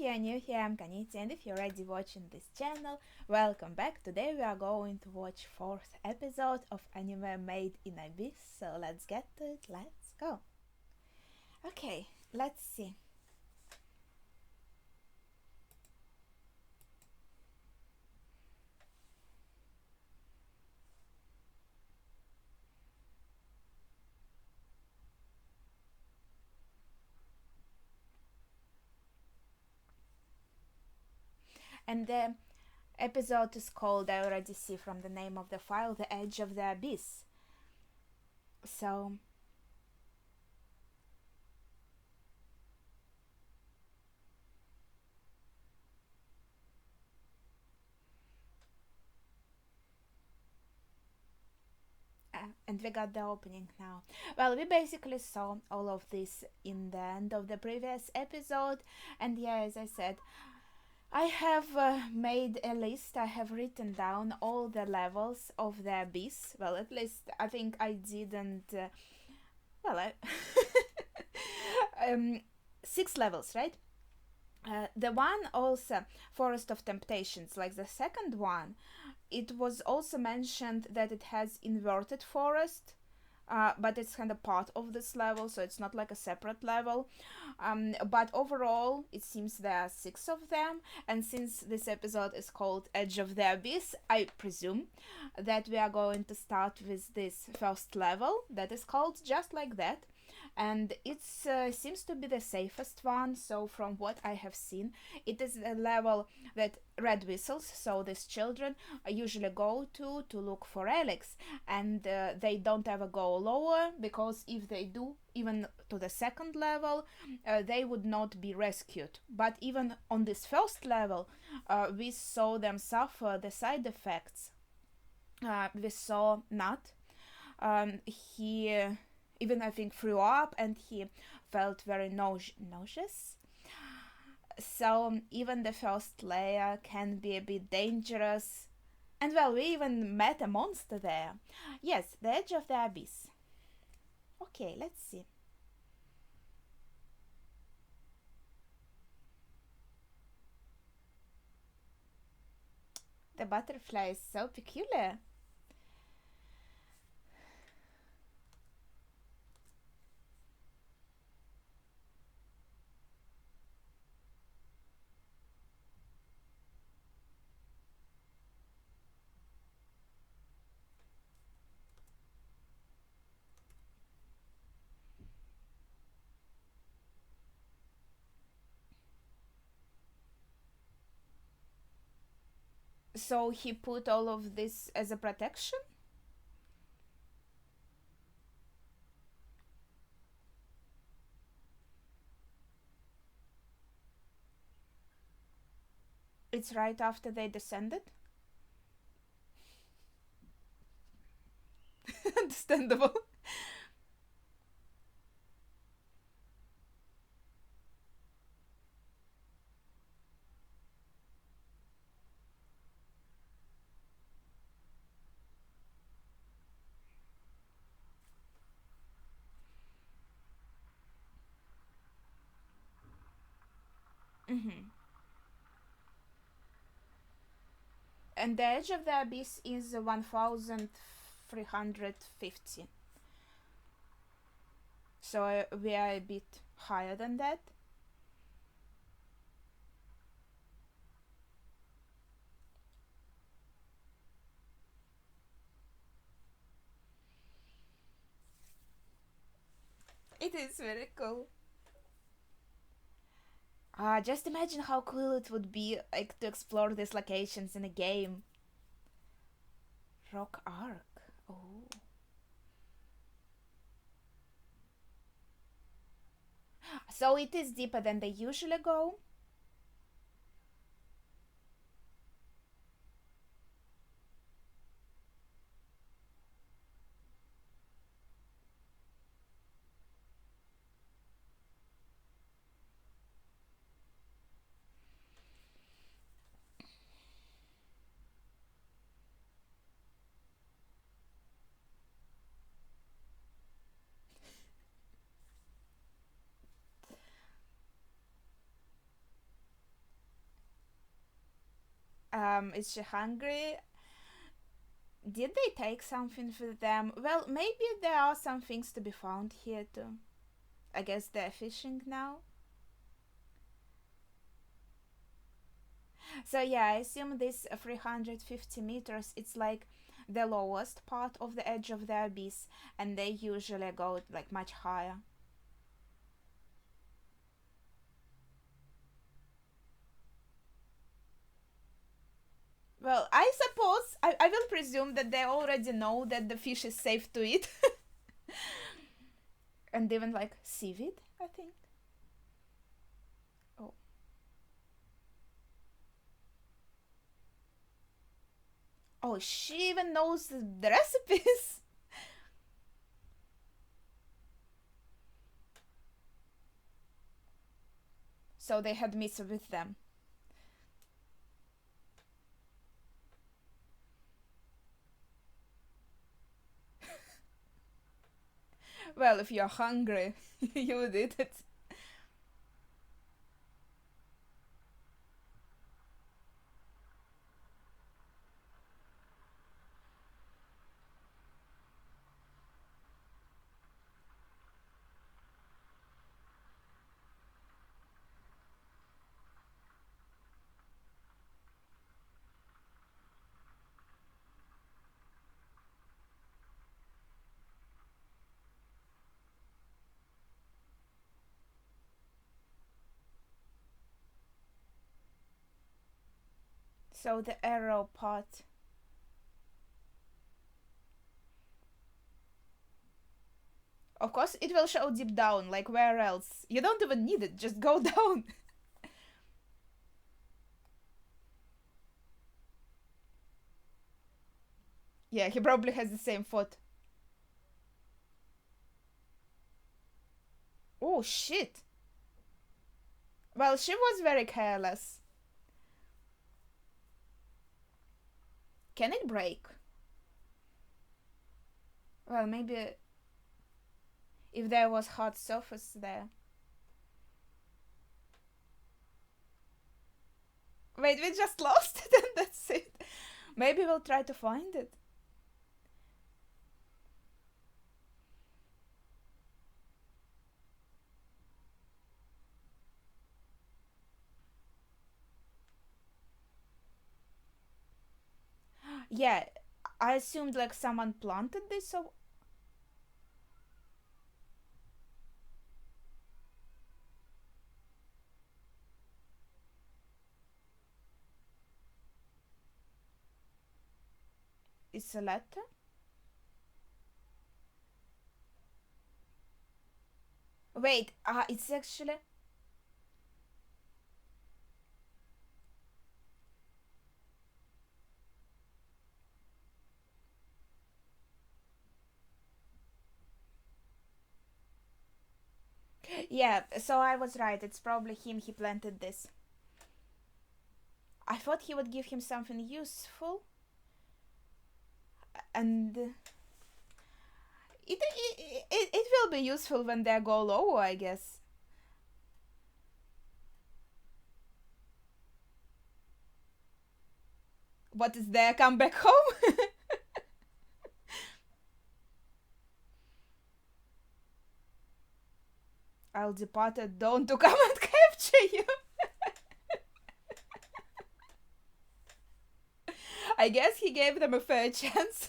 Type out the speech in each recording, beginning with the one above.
here, new here, I'm Kaniti, and if you're already watching this channel, welcome back. Today we are going to watch 4th episode of anime Made in Abyss, so let's get to it, let's go. Okay, let's see. And the episode is called, I already see from the name of the file, The Edge of the Abyss. So and we got the opening now. Well, we basically saw all of this in the end of the previous episode, and yeah, as I said, I have made a list. I have written down all the levels of the abyss. Well, at least I think I didn't. Well, I 6 levels, right? The one also, Forest of Temptations, like the second one, it was also mentioned that it has inverted forest, but it's kind of part of this level, so it's not like a separate level. But overall, it seems there are 6 of them, and since this episode is called Edge of the Abyss, I presume that we are going to start with this first level that is called just like that. And it seems to be the safest one, so from what I have seen, it is a level that red whistles, so these children usually go to look for relics, and they don't ever go lower, because if they do, even to the second level, they would not be rescued. But even on this first level, we saw them suffer the side effects. We saw Nat. He even, I think, threw up, and he felt very nauseous. So even the first layer can be a bit dangerous. And well, we even met a monster there. Yes, the Edge of the Abyss. Okay, let's see. The butterfly is so peculiar. So he put all of this as a protection? It's right after they descended? Understandable. Mm-hmm. And the Edge of the Abyss is 1350. So we are a bit higher than that. It is very cool. Just imagine how cool it would be, like, to explore these locations in a game. Rock Arc. Oh. So it is deeper than they usually go? Is she hungry? Did they take something for them? Well, maybe there are some things to be found here too. I guess they're fishing now. So yeah, I assume this 350 meters, it's like the lowest part of the edge of the abyss, and they usually go like much higher. Well, I suppose I will presume that they already know that the fish is safe to eat. And even like seaweed, I think. Oh. Oh, she even knows the recipes. So they had miso with them. Well, if you're hungry, you would eat it. So the arrow part. Of course, it will show deep down, like where else? You don't even need it, just go down. Yeah, he probably has the same foot. Oh shit. Well, she was very careless. Can it break? Well, maybe if there was hard surface there. Wait, we just lost it and that's it. Maybe we'll try to find it. Yeah, I assumed like someone planted this, so it's a letter. Wait, it's actually. Yeah, so I was right. It's probably him. He planted this. I thought he would give him something useful, and it will be useful when they go lower, I guess. What is there? Come back home. I'll depart at dawn to come and capture you. I guess he gave them a fair chance.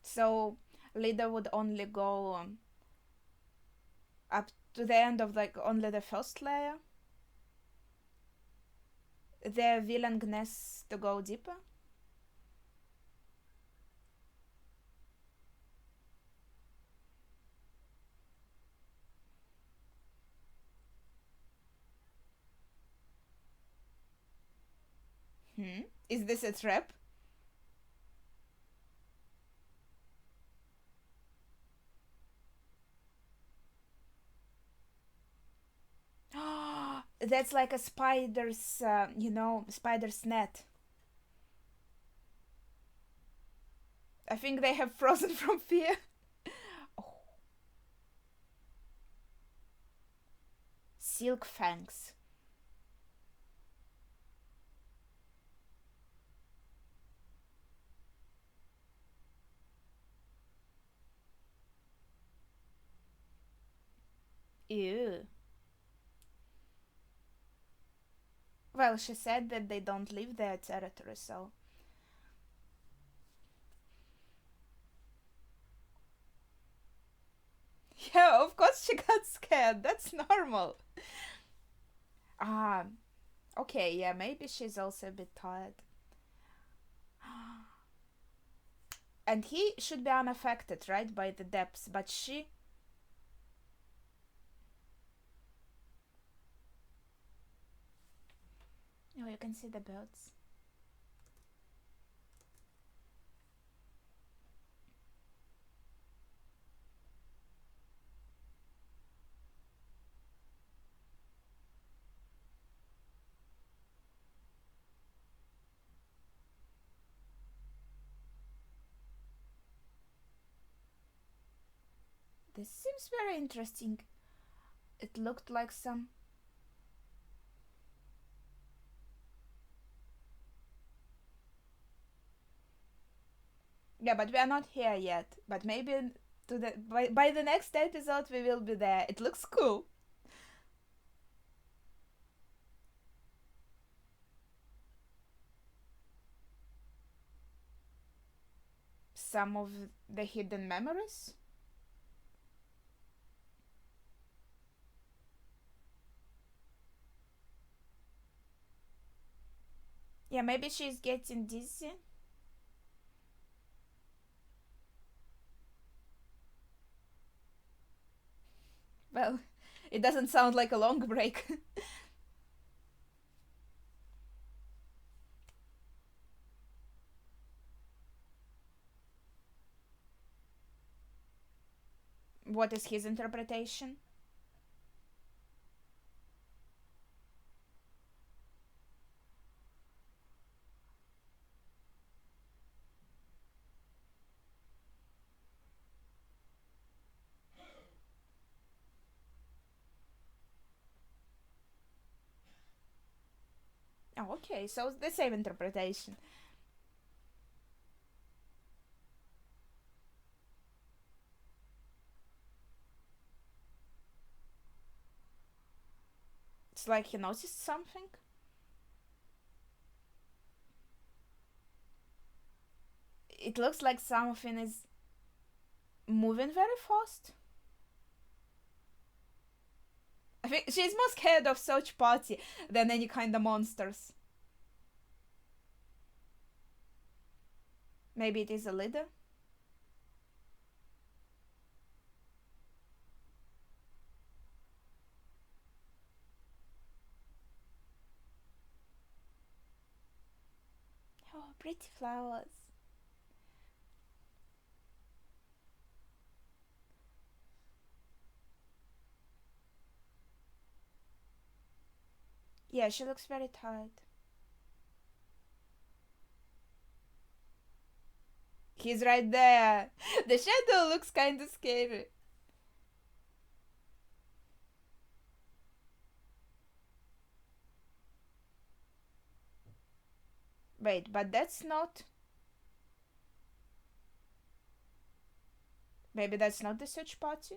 So leader would only go up to the end of like only the first layer. Their willingness to go deeper. Is this a trap? That's like a spider's, spider's net. I think they have frozen from fear. Oh. Silk fangs. Ew. Well, she said that they don't leave their territory, so. Yeah, of course she got scared. That's normal. Ah, okay, yeah, maybe she's also a bit tired. And he should be unaffected, right, by the depths, but she. Oh, you can see the birds. This seems very interesting. It looked like some. Yeah, but we are not here yet. But maybe by the next episode we will be there. It looks cool. Some of the hidden memories. Yeah, maybe she's getting dizzy. Well, it doesn't sound like a long break. What is his interpretation? Oh, okay, so the same interpretation. It's like he noticed something. It looks like something is moving very fast. I think she's more scared of such party than any kind of monsters. Maybe it is a leader? Oh, pretty flowers. Yeah, she looks very tired. He's right there. The shadow looks kind of scary. Wait, but that's not. Maybe that's not the search party?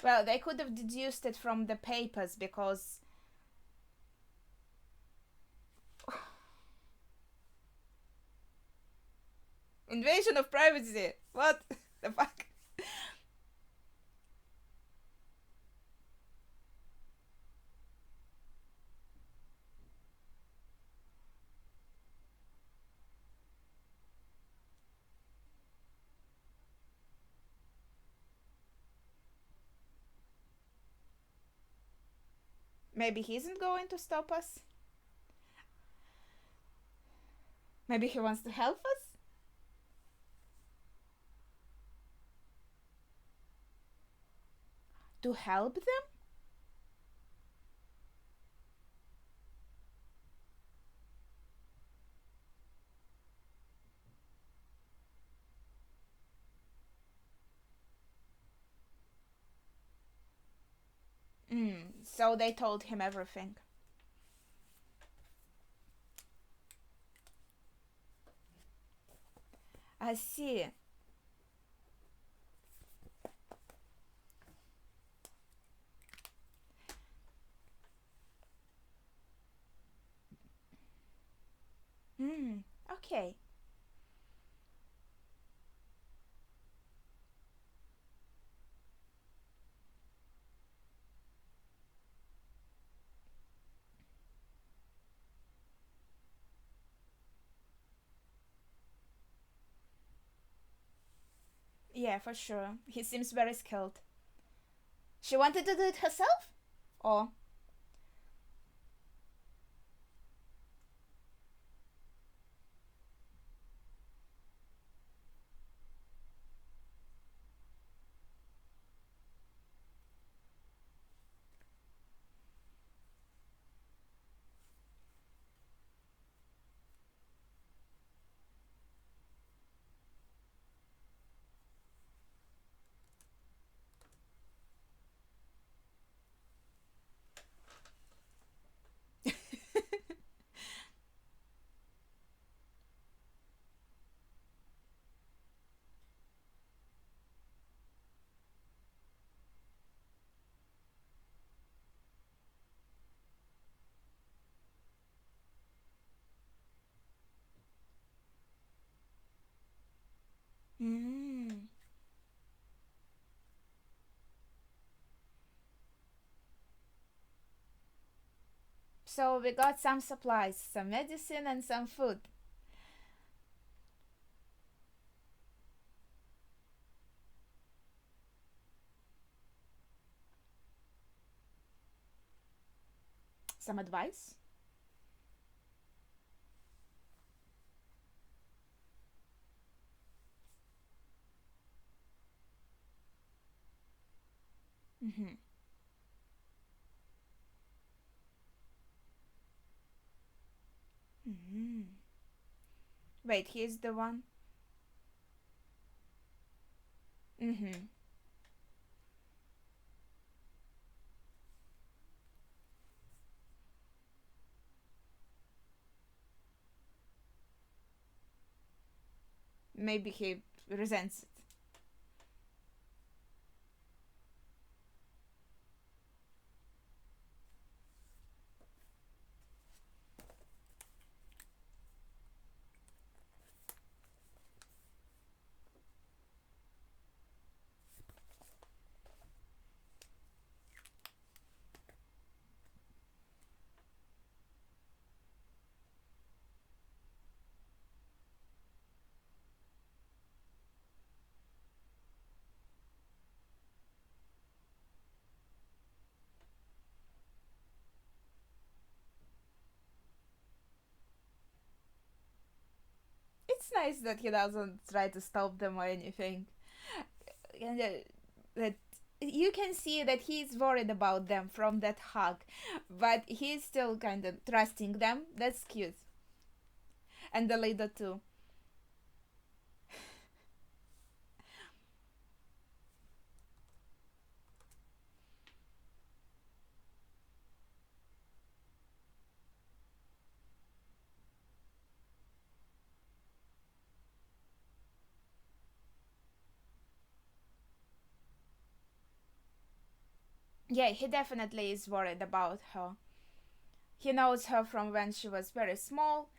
Well, they could have deduced it from the papers because. Invasion of privacy. What the fuck? Maybe he isn't going to stop us. Maybe he wants to help us. To help them? So they told him everything. I see. Okay. Yeah, for sure. He seems very skilled. She wanted to do it herself? Or. Mm. So we got some supplies, some medicine, and some food. Some advice? Mm-hmm. Mm-hmm. Wait, he's the one? Mm-hmm. Maybe he resents it. It's nice that he doesn't try to stop them or anything. And that you can see that he's worried about them from that hug, but he's still kind of trusting them. That's cute. And the leader too. Yeah, he definitely is worried about her. He knows her from when she was very small.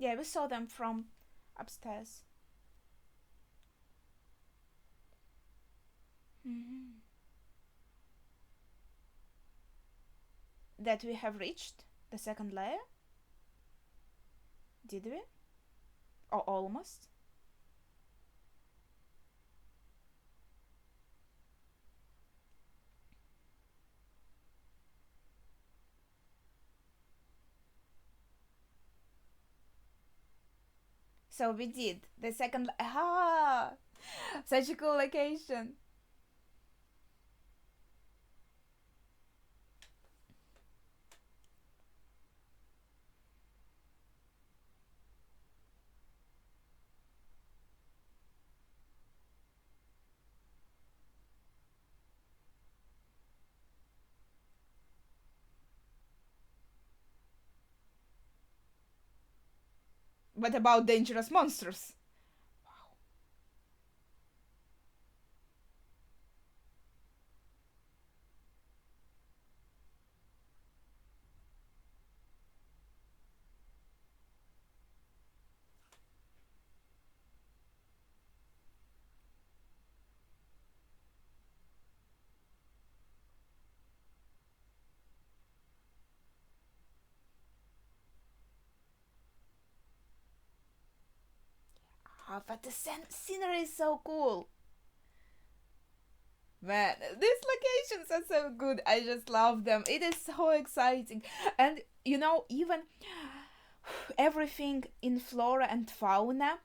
Yeah, we saw them from upstairs. Hmm. That we have reached the second layer? Did we? Or almost? So we did the second. Ah, such a cool location. What about dangerous monsters? Ah, but the scenery is so cool. Man, these locations are so good. I just love them. It is so exciting. And even everything in flora and fauna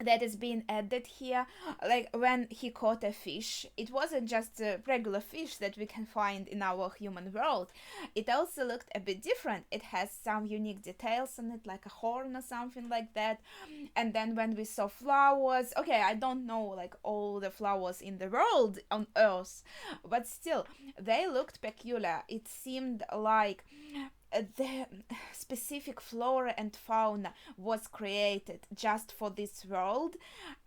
that is being added here, like when he caught a fish, it wasn't just a regular fish that we can find in our human world. It also looked a bit different. It has some unique details on it, like a horn or something like that. And then when we saw flowers, okay, I don't know like all the flowers in the world on earth, but still they looked peculiar. It seemed like the specific flora and fauna was created just for this world,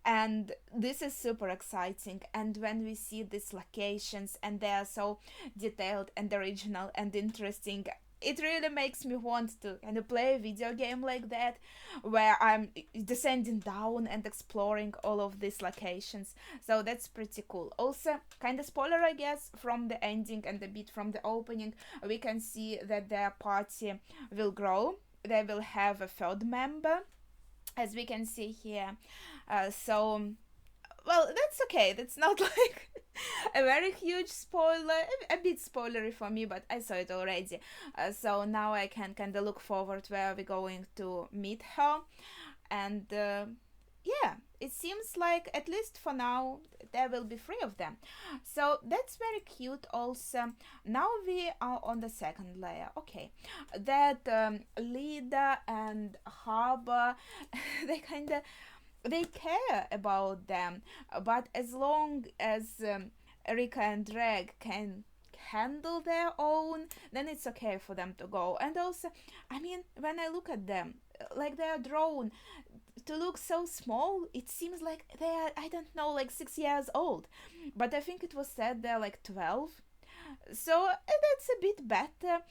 and this is super exciting. And when we see these locations and they are so detailed and original and interesting, it really makes me want to kind of play a video game like that, where I'm descending down and exploring all of these locations. So that's pretty cool. Also, kind of spoiler, I guess, from the ending and a bit from the opening, we can see that their party will grow. They will have a third member, as we can see here. So, well, that's okay. That's not like a very huge spoiler, a bit spoilery for me, but I saw it already. So now I can kind of look forward where we're going to meet her. And yeah, it seems like, at least for now, there will be three of them. So that's very cute also. Now we are on the second layer. Okay, that Lida and Harbor, they kind of, they care about them, but as long as Rika and Dreg can handle their own, then it's okay for them to go. And also, I mean, when I look at them, like they are drawn to look so small, it seems like they are, I don't know, like 6 years old. But I think it was said they're like 12, so that's a bit better.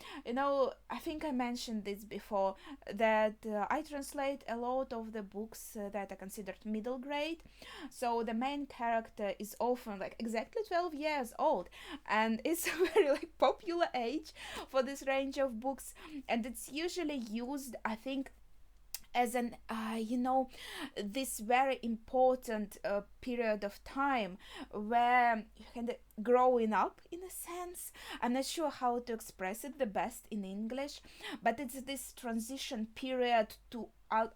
I think I mentioned this before, that I translate a lot of the books that are considered middle grade. So the main character is often like exactly 12 years old, and it's a very like popular age for this range of books. And it's usually used, I think, as an this very important period of time where you kind of growing up, in a sense. I'm not sure how to express it the best in English, but it's this transition period to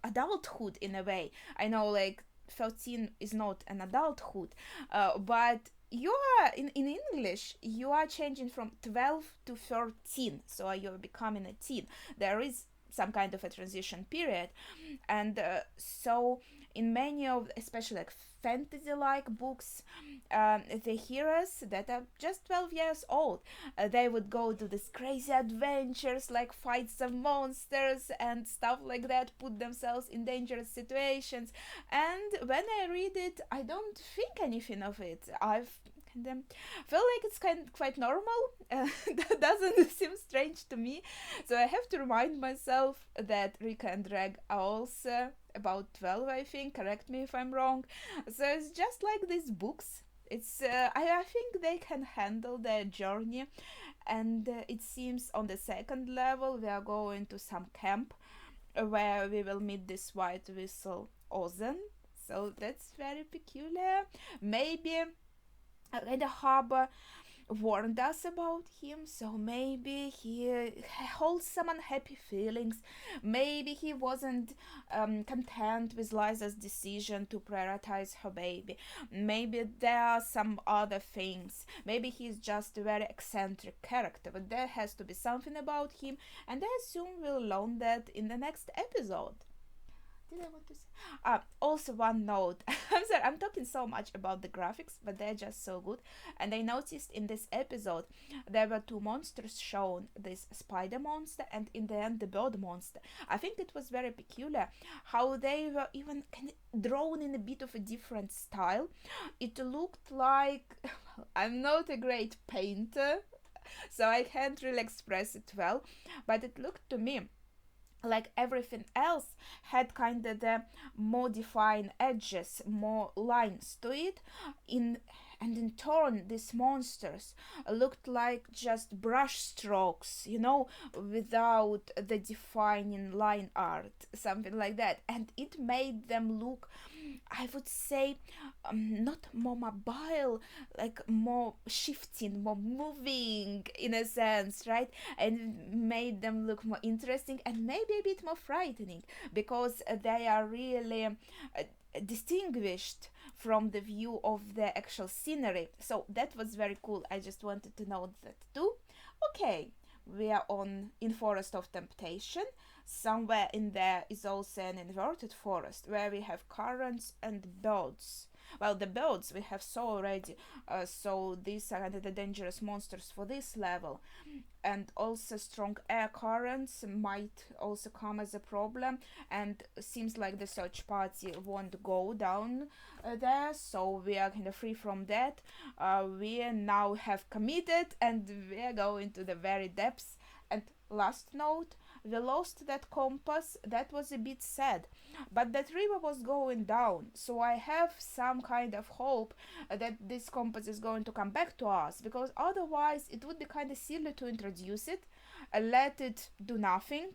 adulthood in a way. I know, like, 13 is not an adulthood, but you are in English, you are changing from 12 to 13, so you're becoming a teen. There is some kind of a transition period. And so in many of, especially like fantasy like books, the heroes that are just 12 years old, they would go to these crazy adventures, like fight some monsters and stuff like that, put themselves in dangerous situations. And when I read it, I don't think anything of it. I've kind of feel like it's quite normal. That doesn't seem strange to me. So I have to remind myself that Rika and Reg are also about 12, I think. Correct me if I'm wrong. So it's just like these books. It's I think they can handle their journey, and it seems on the second level we are going to some camp where we will meet this white whistle Ozen. So that's very peculiar. Maybe the harbor warned us about him, so maybe he holds some unhappy feelings. Maybe he wasn't content with Liza's decision to prioritize her baby. Maybe there are some other things. Maybe he's just a very eccentric character, but there has to be something about him, and I assume we'll learn that in the next episode. Did I want to say? Also, one note. I'm sorry, I'm talking so much about the graphics, but they're just so good. And I noticed in this episode there were two monsters shown: this spider monster and in the end the bird monster. I think it was very peculiar how they were even drawn in a bit of a different style. It looked like I'm not a great painter, so I can't really express it well, but it looked to me like everything else had kind of the more defined edges, more lines to it, and in turn these monsters looked like just brush strokes, without the defining line art, something like that, and it made them look, I would say, not more mobile, like more shifting, more moving in a sense, right? And made them look more interesting and maybe a bit more frightening, because they are really distinguished from the view of the actual scenery. So that was very cool. I just wanted to note that too. Okay, we are in Forest of Temptation. Somewhere in there is also an inverted forest where we have currents and birds. Well, the birds we have saw already, so these are the dangerous monsters for this level. And also strong air currents might also come as a problem, and seems like the search party won't go down there, so we are kind of free from that. We now have committed and we are going to the very depths. And last note, we lost that compass. That was a bit sad, but that river was going down, so I have some kind of hope that this compass is going to come back to us, because otherwise it would be kind of silly to introduce it, let it do nothing,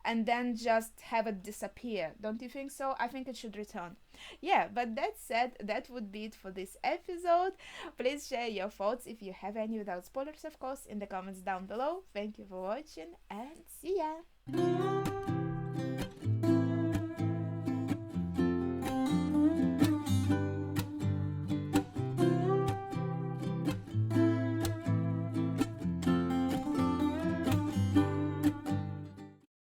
and then just have it disappear. Don't you think so? I think it should return. Yeah, but that said, that would be it for this episode. Please share your thoughts, if you have any, without spoilers of course, in the comments down below. Thank you for watching and see ya!